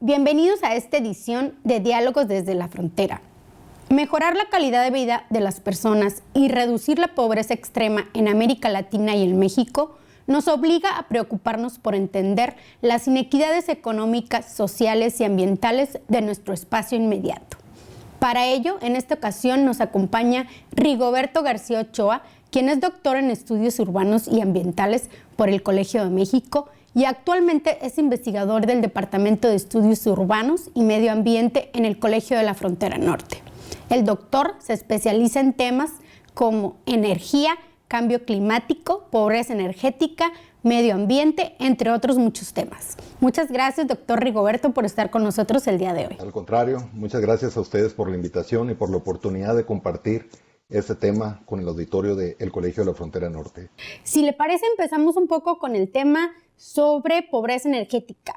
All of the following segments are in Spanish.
Bienvenidos a esta edición de Diálogos desde la Frontera. Mejorar la calidad de vida de las personas y reducir la pobreza extrema en América Latina y en México nos obliga a preocuparnos por entender las inequidades económicas, sociales y ambientales de nuestro espacio inmediato. Para ello, en esta ocasión nos acompaña Rigoberto García Ochoa, quien es doctor en Estudios Urbanos y Ambientales por el Colegio de México y actualmente es investigador del Departamento de Estudios Urbanos y Medio Ambiente en el Colegio de la Frontera Norte. El doctor se especializa en temas como energía, cambio climático, pobreza energética, medio ambiente, entre otros muchos temas. Muchas gracias, doctor Rigoberto, por estar con nosotros el día de hoy. Al contrario, muchas gracias a ustedes por la invitación y por la oportunidad de compartir este tema con el auditorio del Colegio de la Frontera Norte. Si le parece, empezamos un poco con el tema sobre pobreza energética.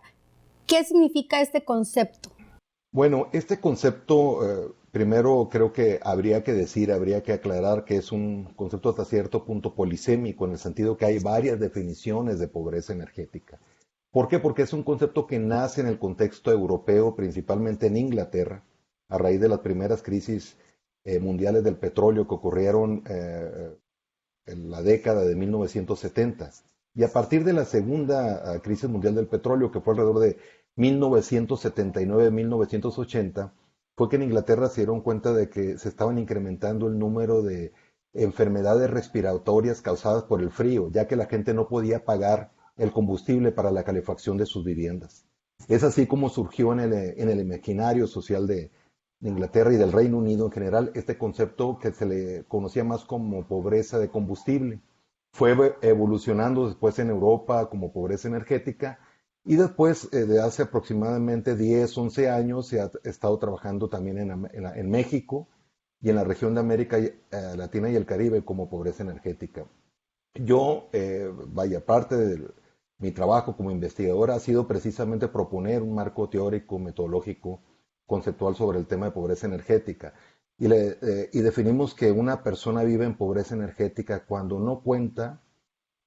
¿Qué significa este concepto? Bueno, este concepto, primero creo que habría que aclarar que es un concepto hasta cierto punto polisémico, en el sentido que hay varias definiciones de pobreza energética. ¿Por qué? Porque es un concepto que nace en el contexto europeo, principalmente en Inglaterra, a raíz de las primeras crisis mundiales del petróleo que ocurrieron en la década de 1970. Y a partir de la segunda crisis mundial del petróleo, que fue alrededor de 1979-1980, fue que en Inglaterra se dieron cuenta de que se estaban incrementando el número de enfermedades respiratorias causadas por el frío, ya que la gente no podía pagar el combustible para la calefacción de sus viviendas. Es así como surgió en el imaginario social de Inglaterra y del Reino Unido en general este concepto que se le conocía más como pobreza de combustible. Fue evolucionando después en Europa como pobreza energética y después de hace aproximadamente 10, 11 años se ha estado trabajando también en México y en la región de América Latina y el Caribe como pobreza energética. Yo, parte de mi trabajo como investigador ha sido precisamente proponer un marco teórico, metodológico, conceptual sobre el tema de pobreza energética. Y definimos que una persona vive en pobreza energética cuando no cuenta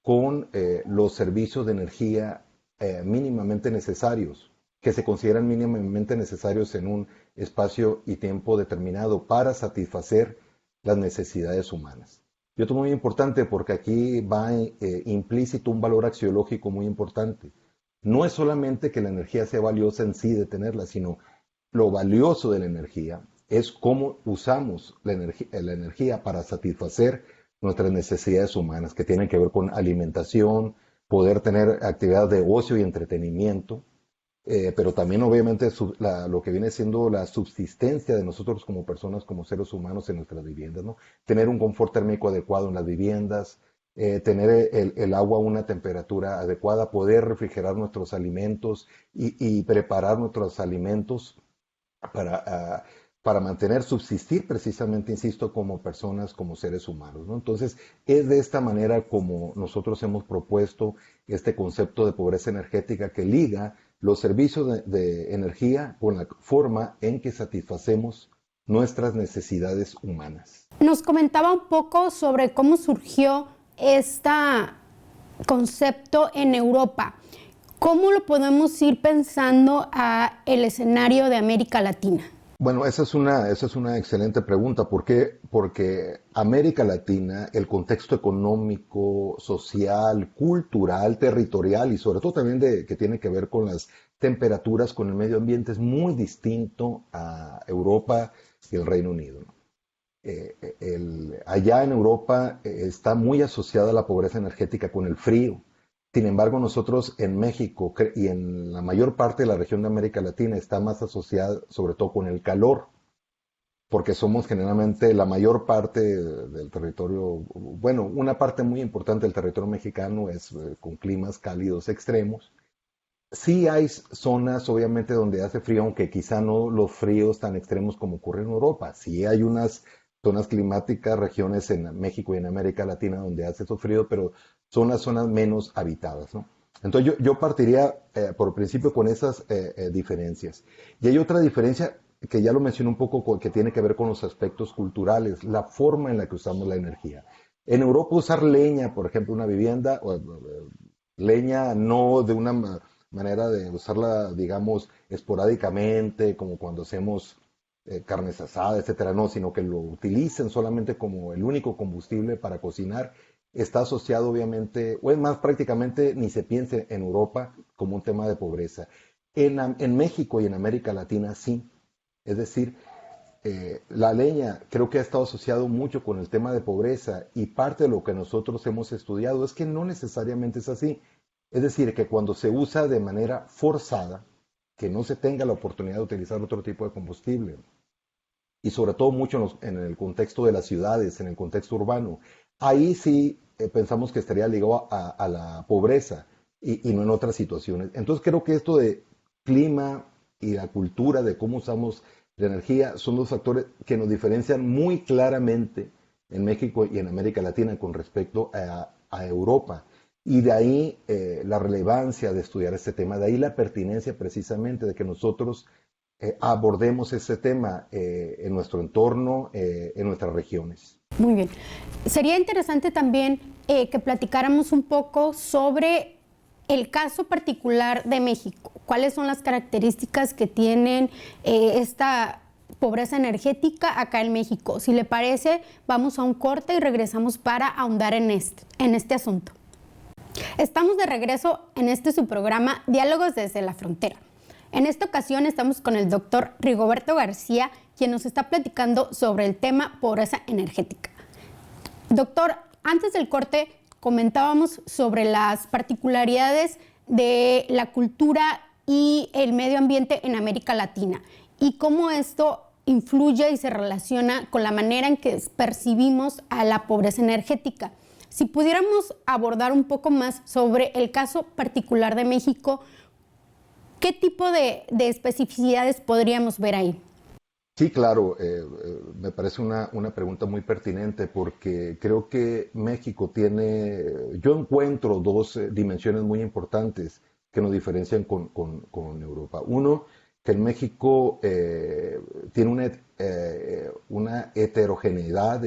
con los servicios de energía mínimamente necesarios, que se consideran mínimamente necesarios en un espacio y tiempo determinado para satisfacer las necesidades humanas. Y esto es muy importante porque aquí va implícito un valor axiológico muy importante. No es solamente que la energía sea valiosa en sí de tenerla, sino lo valioso de la energía es cómo usamos la energía para satisfacer nuestras necesidades humanas, que tienen que ver con alimentación, poder tener actividades de ocio y entretenimiento, pero también obviamente lo que viene siendo la subsistencia de nosotros como personas, como seres humanos en nuestras viviendas, ¿no? Tener un confort térmico adecuado en las viviendas, tener el agua a una temperatura adecuada, poder refrigerar nuestros alimentos y preparar nuestros alimentos para mantener, subsistir precisamente, insisto, como personas, como seres humanos, ¿no? Entonces, es de esta manera como nosotros hemos propuesto este concepto de pobreza energética que liga los servicios de energía con la forma en que satisfacemos nuestras necesidades humanas. Nos comentaba un poco sobre cómo surgió este concepto en Europa. ¿Cómo lo podemos ir pensando a el escenario de América Latina? Bueno, esa es una excelente pregunta. ¿Por qué? Porque América Latina, el contexto económico, social, cultural, territorial y sobre todo también que tiene que ver con las temperaturas, con el medio ambiente, es muy distinto a Europa y el Reino Unido, ¿no? Allá en Europa está muy asociada la pobreza energética con el frío. Sin embargo, nosotros en México y en la mayor parte de la región de América Latina está más asociada sobre todo con el calor, porque somos generalmente la mayor parte del territorio, bueno, una parte muy importante del territorio mexicano es con climas cálidos extremos. Sí hay zonas, obviamente, donde hace frío, aunque quizá no los fríos tan extremos como ocurre en Europa. Sí hay unas zonas climáticas, regiones en México y en América Latina donde hace esos fríos, pero son las zonas menos habitadas, ¿no? Entonces yo partiría por principio con esas diferencias. Y hay otra diferencia que ya lo mencioné un poco, que tiene que ver con los aspectos culturales, la forma en la que usamos la energía. En Europa usar leña, por ejemplo, una vivienda, leña no de una manera de usarla, digamos, esporádicamente, como cuando hacemos carnes asadas, etcétera, no, sino que lo utilicen solamente como el único combustible para cocinar, está asociado obviamente, o es más, prácticamente ni se piense en Europa como un tema de pobreza. En México y en América Latina sí. Es decir, la leña creo que ha estado asociado mucho con el tema de pobreza y parte de lo que nosotros hemos estudiado es que no necesariamente es así. Es decir, que cuando se usa de manera forzada, que no se tenga la oportunidad de utilizar otro tipo de combustible, y sobre todo mucho en el contexto de las ciudades, en el contexto urbano, ahí sí pensamos que estaría ligado a la pobreza y no en otras situaciones. Entonces creo que esto de clima y la cultura de cómo usamos la energía son dos factores que nos diferencian muy claramente en México y en América Latina con respecto a Europa. Y de ahí la relevancia de estudiar este tema, de ahí la pertinencia precisamente de que nosotros abordemos ese tema en nuestro entorno, en nuestras regiones. Muy bien. Sería interesante también que platicáramos un poco sobre el caso particular de México. ¿Cuáles son las características que tienen esta pobreza energética acá en México? Si le parece, vamos a un corte y regresamos para ahondar en este asunto. Estamos de regreso en su programa Diálogos desde la Frontera. En esta ocasión estamos con el doctor Rigoberto García, quien nos está platicando sobre el tema pobreza energética. Doctor, antes del corte comentábamos sobre las particularidades de la cultura y el medio ambiente en América Latina y cómo esto influye y se relaciona con la manera en que percibimos a la pobreza energética. Si pudiéramos abordar un poco más sobre el caso particular de México, ¿qué tipo de especificidades podríamos ver ahí? Sí, claro, me parece una pregunta muy pertinente porque creo que México yo encuentro dos dimensiones muy importantes que nos diferencian con Europa. Uno, que en México tiene una heterogeneidad,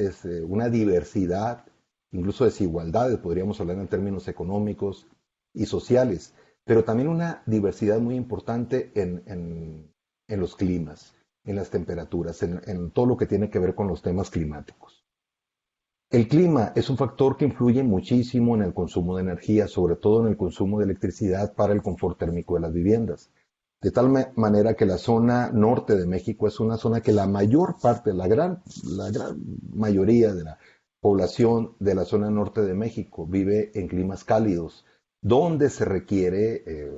una diversidad, incluso desigualdades, podríamos hablar en términos económicos y sociales, pero también una diversidad muy importante en los climas, en las temperaturas, en todo lo que tiene que ver con los temas climáticos. El clima es un factor que influye muchísimo en el consumo de energía, sobre todo en el consumo de electricidad para el confort térmico de las viviendas. De tal manera que la zona norte de México es una zona que la mayor parte, la gran mayoría de la población de la zona norte de México vive en climas cálidos, donde se requiere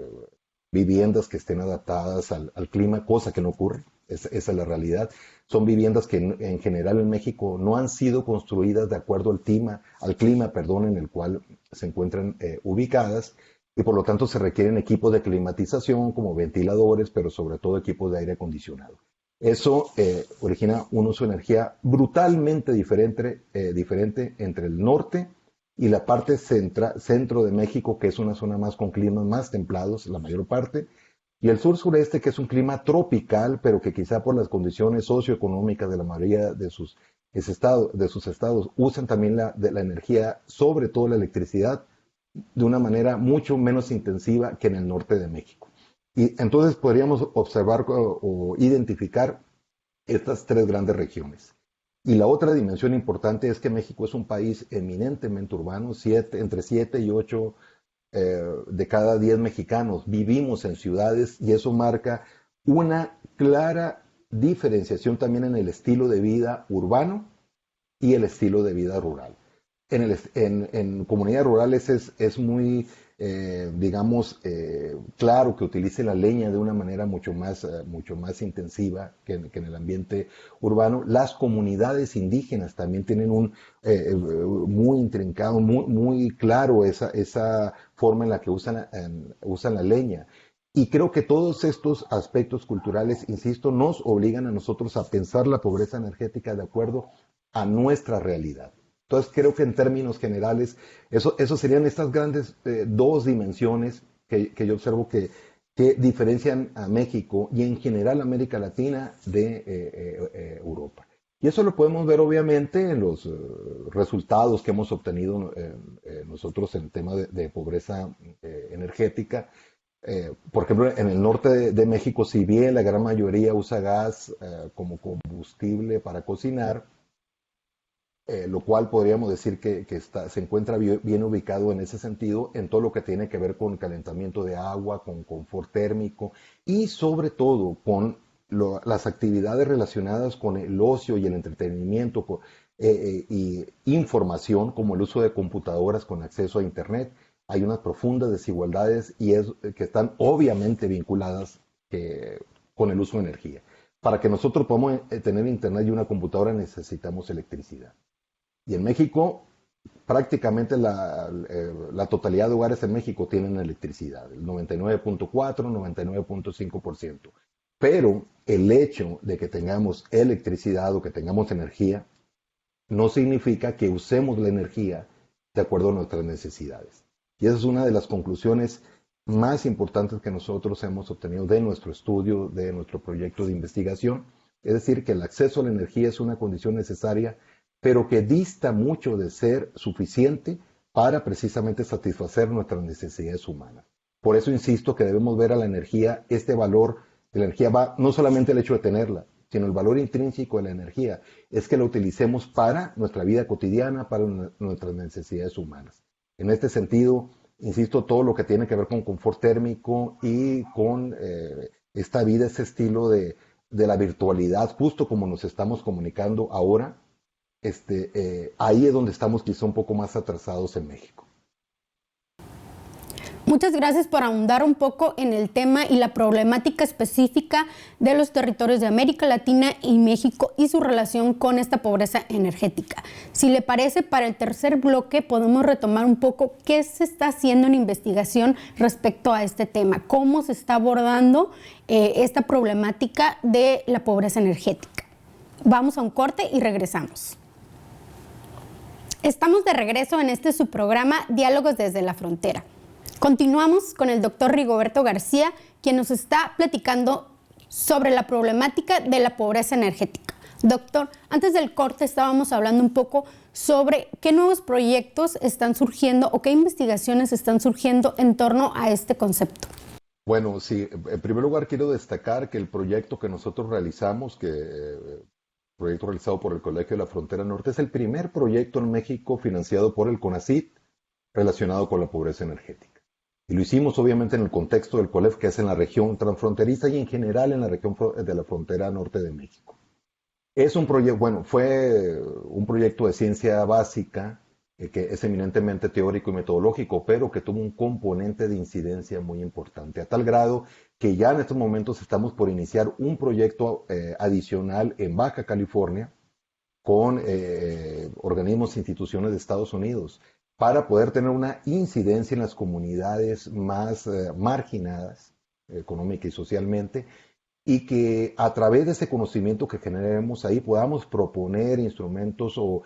viviendas que estén adaptadas al clima, cosa que no ocurre. Esa es la realidad. Son viviendas que en general en México no han sido construidas de acuerdo al clima, en el cual se encuentran ubicadas y por lo tanto se requieren equipos de climatización como ventiladores, pero sobre todo equipos de aire acondicionado. Eso origina un uso de energía brutalmente diferente entre el norte y la parte centro de México, que es una zona más con climas más templados, la mayor parte, y el sur-sureste, que es un clima tropical, pero que quizá por las condiciones socioeconómicas de la mayoría de sus estados usan también la energía, sobre todo la electricidad, de una manera mucho menos intensiva que en el norte de México. Y entonces podríamos observar o identificar estas tres grandes regiones. Y la otra dimensión importante es que México es un país eminentemente urbano, entre 7 y 8 de cada 10 mexicanos vivimos en ciudades y eso marca una clara diferenciación también en el estilo de vida urbano y el estilo de vida rural. En comunidades rurales es muy, claro que utilice la leña de una manera mucho más intensiva que en el ambiente urbano. Las comunidades indígenas también tienen muy intrincado, muy claro esa forma en la que usan la leña. Y creo que todos estos aspectos culturales, insisto, nos obligan a nosotros a pensar la pobreza energética de acuerdo a nuestra realidad. Entonces creo que en términos generales, eso serían estas grandes dos dimensiones que yo observo que diferencian a México y en general América Latina de Europa. Y eso lo podemos ver obviamente en los resultados que hemos obtenido nosotros en el tema de pobreza energética. Por ejemplo, en el norte de México, si bien la gran mayoría usa gas como combustible para cocinar, lo cual podríamos decir que se encuentra bien ubicado en ese sentido, en todo lo que tiene que ver con calentamiento de agua, con confort térmico y sobre todo con las actividades relacionadas con el ocio y el entretenimiento y información, como el uso de computadoras con acceso a Internet. Hay unas profundas desigualdades que están obviamente vinculadas con el uso de energía. Para que nosotros podamos tener Internet y una computadora necesitamos electricidad. Y en México, prácticamente la totalidad de hogares en México tienen electricidad, el 99.4, 99.5%. Pero el hecho de que tengamos electricidad o que tengamos energía no significa que usemos la energía de acuerdo a nuestras necesidades. Y esa es una de las conclusiones más importantes que nosotros hemos obtenido de nuestro estudio, de nuestro proyecto de investigación. Es decir, que el acceso a la energía es una condición necesaria, pero que dista mucho de ser suficiente para precisamente satisfacer nuestras necesidades humanas. Por eso insisto que debemos ver a la energía, este valor de la energía va no solamente el hecho de tenerla, sino el valor intrínseco de la energía, es que la utilicemos para nuestra vida cotidiana, para nuestras necesidades humanas. En este sentido, insisto, todo lo que tiene que ver con confort térmico y con esta vida, ese estilo de la virtualidad, justo como nos estamos comunicando ahora, ahí es donde estamos quizá un poco más atrasados en México. Muchas gracias por ahondar un poco en el tema y la problemática específica de los territorios de América Latina y México y su relación con esta pobreza energética. Si le parece, para el tercer bloque podemos retomar un poco qué se está haciendo en investigación respecto a este tema, cómo se está abordando esta problemática de la pobreza energética. Vamos a un corte y regresamos. Estamos de regreso en este su programa Diálogos desde la Frontera. Continuamos con el doctor Rigoberto García, quien nos está platicando sobre la problemática de la pobreza energética. Doctor, antes del corte estábamos hablando un poco sobre qué nuevos proyectos están surgiendo o qué investigaciones están surgiendo en torno a este concepto. Bueno, sí, en primer lugar quiero destacar que el proyecto que nosotros realizamos, proyecto realizado por el Colegio de la Frontera Norte, es el primer proyecto en México financiado por el CONACYT relacionado con la pobreza energética. Y lo hicimos obviamente en el contexto del COLEF, que es en la región transfronteriza y en general en la región de la frontera norte de México. Es un proyecto, bueno, fue un proyecto de ciencia básica, que es eminentemente teórico y metodológico, pero que tuvo un componente de incidencia muy importante, a tal grado que ya en estos momentos estamos por iniciar un proyecto adicional en Baja California con organismos e instituciones de Estados Unidos, para poder tener una incidencia en las comunidades más marginadas económica y socialmente, y que a través de ese conocimiento que generemos ahí podamos proponer instrumentos o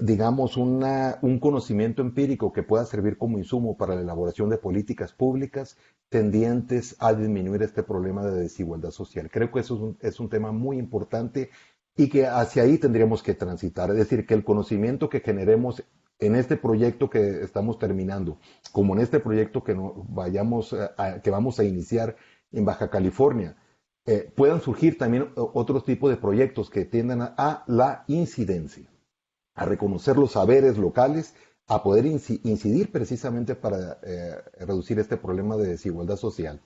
digamos un conocimiento empírico que pueda servir como insumo para la elaboración de políticas públicas tendientes a disminuir este problema de desigualdad social. Creo que eso es un tema muy importante y que hacia ahí tendríamos que transitar, es decir, que el conocimiento que generemos en este proyecto que estamos terminando, como en este proyecto que vamos a iniciar en Baja California, puedan surgir también otros tipos de proyectos que tiendan a la incidencia, a reconocer los saberes locales, a poder incidir precisamente para reducir este problema de desigualdad social.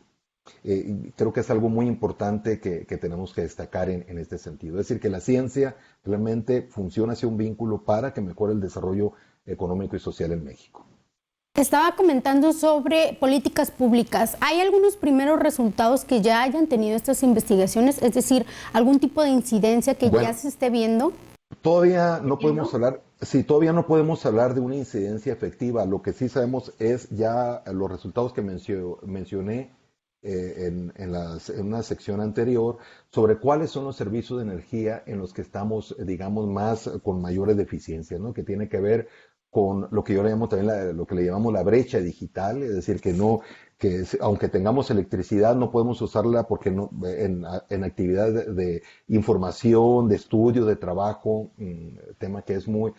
Creo que es algo muy importante que tenemos que destacar en este sentido. Es decir, que la ciencia realmente funciona hacia un vínculo para que mejore el desarrollo económico y social en México. Estaba comentando sobre políticas públicas. ¿Hay algunos primeros resultados que ya hayan tenido estas investigaciones? Es decir, algún tipo de incidencia que ya se esté viendo. Todavía no podemos hablar, sí, todavía no podemos hablar de una incidencia efectiva. Lo que sí sabemos es ya los resultados que mencioné en una sección anterior sobre cuáles son los servicios de energía en los que estamos, digamos, con mayores deficiencias, ¿no? Que tiene que ver con lo que yo le llamo también lo que le llamamos la brecha digital, es decir, aunque tengamos electricidad no podemos usarla porque en actividades de información, de estudio, de trabajo, tema que es muy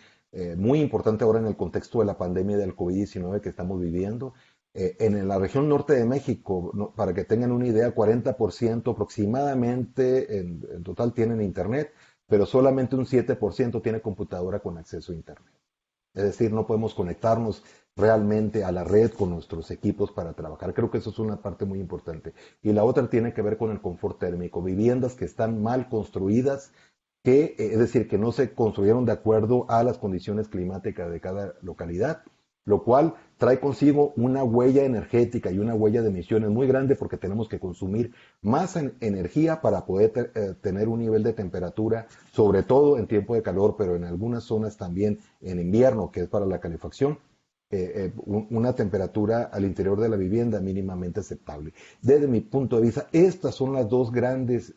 importante ahora en el contexto de la pandemia del COVID-19 que estamos viviendo. En la región norte de México, ¿no? Para que tengan una idea, 40% aproximadamente en total tienen internet, pero solamente un 7% tiene computadora con acceso a internet. Es decir, no podemos conectarnos realmente a la red con nuestros equipos para trabajar. Creo que eso es una parte muy importante. Y la otra tiene que ver con el confort térmico. Viviendas que están mal construidas, es decir, que no se construyeron de acuerdo a las condiciones climáticas de cada localidad, lo cual trae consigo una huella energética y una huella de emisiones muy grande porque tenemos que consumir más energía para poder tener un nivel de temperatura, sobre todo en tiempo de calor, pero en algunas zonas también en invierno, que es para la calefacción, una temperatura al interior de la vivienda mínimamente aceptable. Desde mi punto de vista, estas son las dos grandes,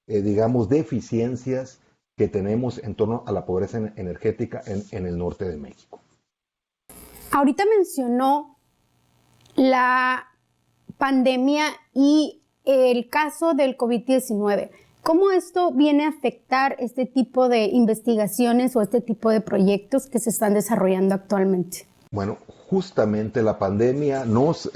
digamos, deficiencias que tenemos en torno a la pobreza energética en el norte de México. Ahorita mencionó la pandemia y el caso del COVID-19. ¿Cómo esto viene a afectar este tipo de investigaciones o este tipo de proyectos que se están desarrollando actualmente? Bueno, justamente la pandemia nos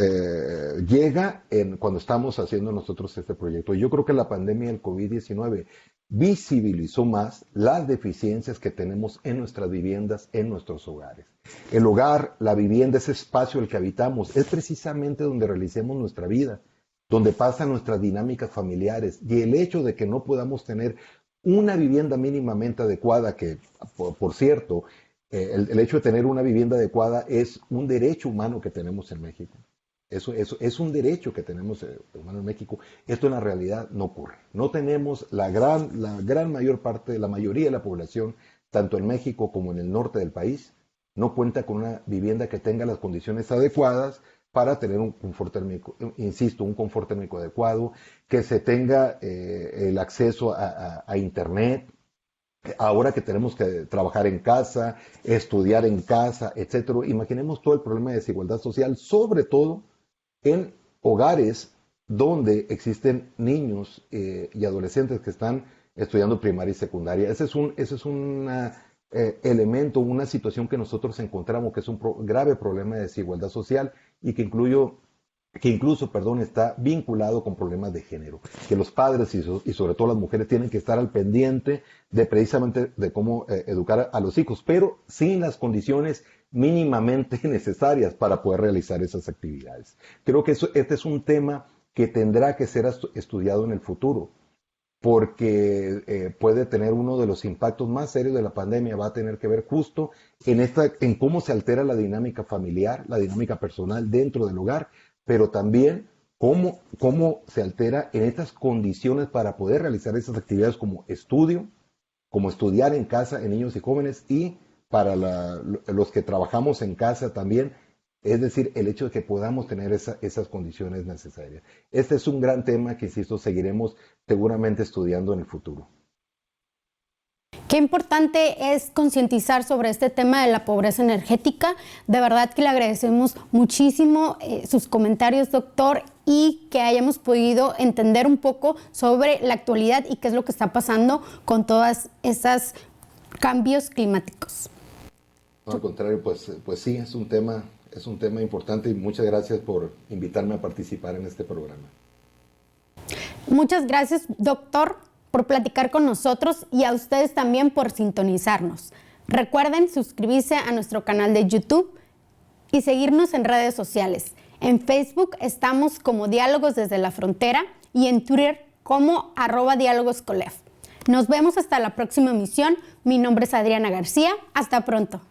llega cuando estamos haciendo nosotros este proyecto. Yo creo que la pandemia del COVID-19 visibilizó más las deficiencias que tenemos en nuestras viviendas, en nuestros hogares. El hogar, la vivienda, ese espacio el que habitamos, es precisamente donde realicemos nuestra vida, donde pasan nuestras dinámicas familiares. Y el hecho de que no podamos tener una vivienda mínimamente adecuada, que por cierto, el hecho de tener una vivienda adecuada es un derecho humano que tenemos en México. Eso es un derecho que tenemos humano en México. Esto en la realidad no ocurre. No tenemos la gran mayor parte, la mayoría de la población, tanto en México como en el norte del país, no cuenta con una vivienda que tenga las condiciones adecuadas para tener un confort térmico, insisto, un confort térmico adecuado, que se tenga el acceso a Internet. Ahora que tenemos que trabajar en casa, estudiar en casa, etcétera, imaginemos todo el problema de desigualdad social, sobre todo en hogares donde existen niños y adolescentes que están estudiando primaria y secundaria. Ese es un elemento, una situación que nosotros encontramos que es un grave problema de desigualdad social y que incluso está vinculado con problemas de género, que los padres y sobre todo las mujeres tienen que estar al pendiente de precisamente de cómo educar a los hijos, pero sin las condiciones mínimamente necesarias para poder realizar esas actividades. Creo que este es un tema que tendrá que ser estudiado en el futuro, porque puede tener uno de los impactos más serios de la pandemia, va a tener que ver justo en cómo se altera la dinámica familiar, la dinámica personal dentro del hogar, pero también cómo se altera en estas condiciones para poder realizar esas actividades como estudio, como estudiar en casa en niños y jóvenes y para los que trabajamos en casa también, es decir, el hecho de que podamos tener esas condiciones necesarias. Este es un gran tema que, insisto, seguiremos seguramente estudiando en el futuro. Qué importante es concientizar sobre este tema de la pobreza energética. De verdad que le agradecemos muchísimo sus comentarios, doctor, y que hayamos podido entender un poco sobre la actualidad y qué es lo que está pasando con todas esas cambios climáticos. No, al contrario, pues sí, es un tema importante y muchas gracias por invitarme a participar en este programa. Muchas gracias, doctor, por platicar con nosotros y a ustedes también por sintonizarnos. Recuerden suscribirse a nuestro canal de YouTube y seguirnos en redes sociales. En Facebook estamos como Diálogos desde la Frontera y en Twitter como @dialogoscolef. Nos vemos hasta la próxima emisión. Mi nombre es Adriana García. Hasta pronto.